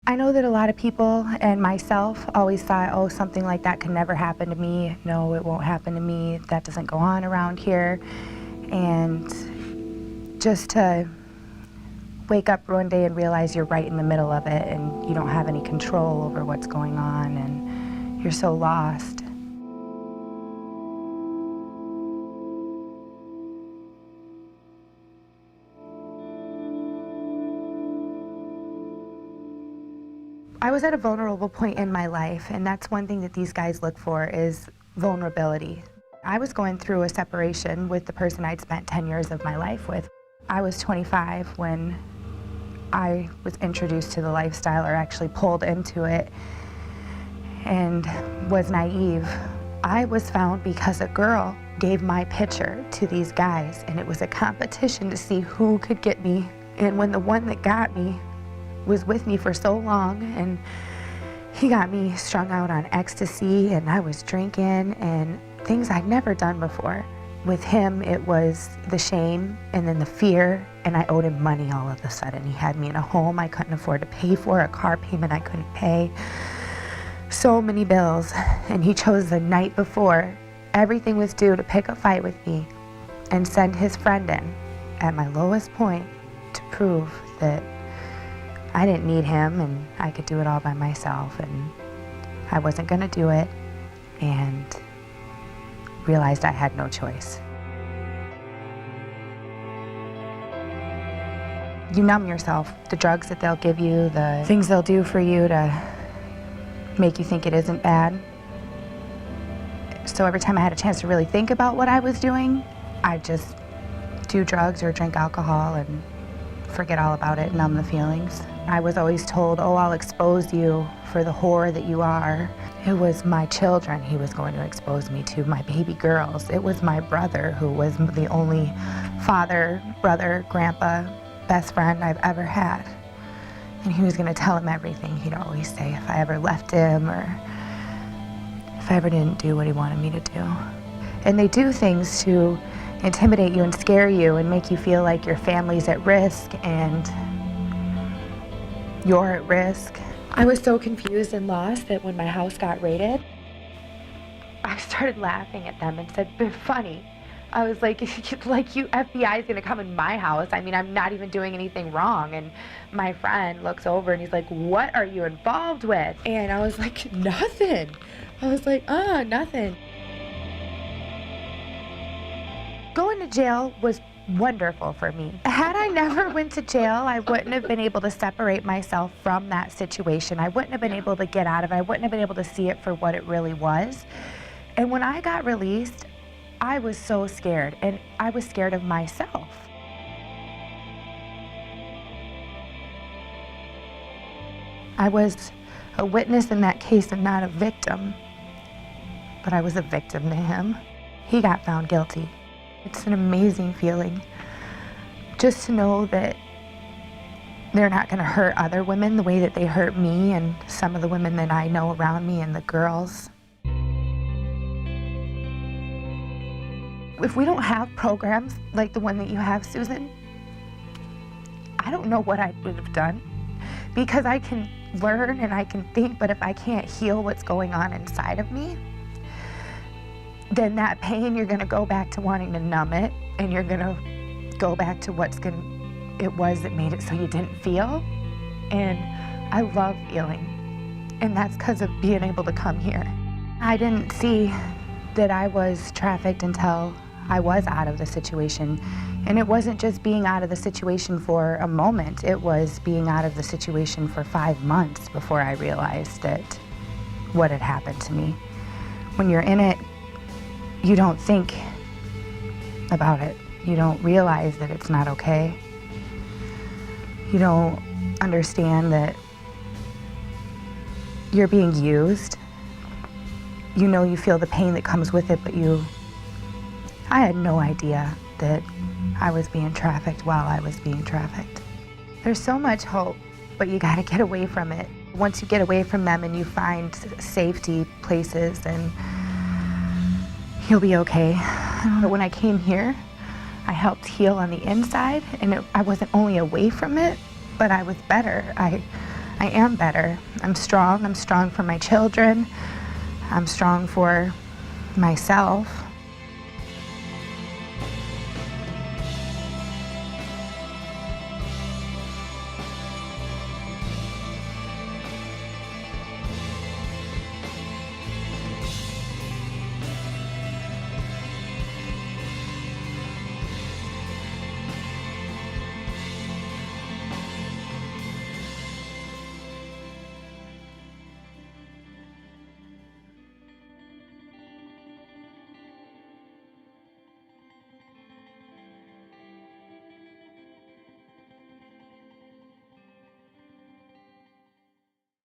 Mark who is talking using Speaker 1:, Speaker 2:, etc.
Speaker 1: I know that a lot of people and myself always thought, oh, something like that can never happen to me. No, it won't happen to me. That doesn't go on around here. And just to wake up one day and realize you're right in the middle of it and you don't have any control over what's going on and you're so lost. I was at a vulnerable point in my life, and that's one thing that these guys look for is vulnerability. I was going through a separation with the person I'd spent 10 years of my life with. I was 25 when I was introduced to the lifestyle, or actually pulled into it, and was naive. I was found because a girl gave my picture to these guys, and it was a competition to see who could get me. And when the one that got me was with me for so long, and he got me strung out on ecstasy, and I was drinking and things I'd never done before. With him, it was the shame and then the fear, and I owed him money all of a sudden. He had me in a home I couldn't afford to pay for, a car payment I couldn't pay, so many bills, and he chose the night before everything was due to pick a fight with me and send his friend in at my lowest point to prove that I didn't need him and I could do it all by myself, and I wasn't gonna do it, and realized I had no choice. You numb yourself. The drugs that they'll give you, the things they'll do for you to make you think it isn't bad. So every time I had a chance to really think about what I was doing, I'd just do drugs or drink alcohol and forget all about it, numb the feelings. I was always told, oh, I'll expose you for the whore that you are. It was my children he was going to expose me to, my baby girls. It was my brother, who was the only father, brother, grandpa, best friend I've ever had. And he was going to tell him everything. He'd always say if I ever left him or if I ever didn't do what he wanted me to do. And they do things to intimidate you and scare you and make you feel like your family's at risk and you're at risk. I was so confused and lost that when my house got raided, I started laughing at them and said, "But funny." I was like, you FBI is gonna come in my house. I mean, I'm not even doing anything wrong. And my friend looks over and he's like, "What are you involved with?" And I was like, "Nothing." I was like, nothing. Going to jail was wonderful for me. Had I never went to jail, I wouldn't have been able to separate myself from that situation. I wouldn't have been able to get out of it. I wouldn't have been able to see it for what it really was. And when I got released, I was so scared, and I was scared of myself. I was a witness in that case and not a victim, but I was a victim to him. He got found guilty. It's an amazing feeling just to know that they're not going to hurt other women the way that they hurt me and some of the women that I know around me and the girls. If we don't have programs like the one that you have, Susan, I don't know what I would have done, because I can learn and I can think, but if I can't heal what's going on inside of me, then that pain, you're gonna go back to wanting to numb it, and you're gonna go back to it was that made it so you didn't feel. And I love feeling, and that's because of being able to come here. I didn't see that I was trafficked until I was out of the situation. And it wasn't just being out of the situation for a moment, it was being out of the situation for 5 months before I realized that what had happened to me. When you're in it, you don't think about it. You don't realize that it's not okay. You don't understand that you're being used. You know, you feel the pain that comes with it, but I had no idea that I was being trafficked while I was being trafficked. There's so much hope, but you gotta get away from it. Once you get away from them and you find safety places, then you'll be okay. When I came here, I helped heal on the inside, and I wasn't only away from it, but I was better. I am better. I'm strong. I'm strong for my children. I'm strong for myself.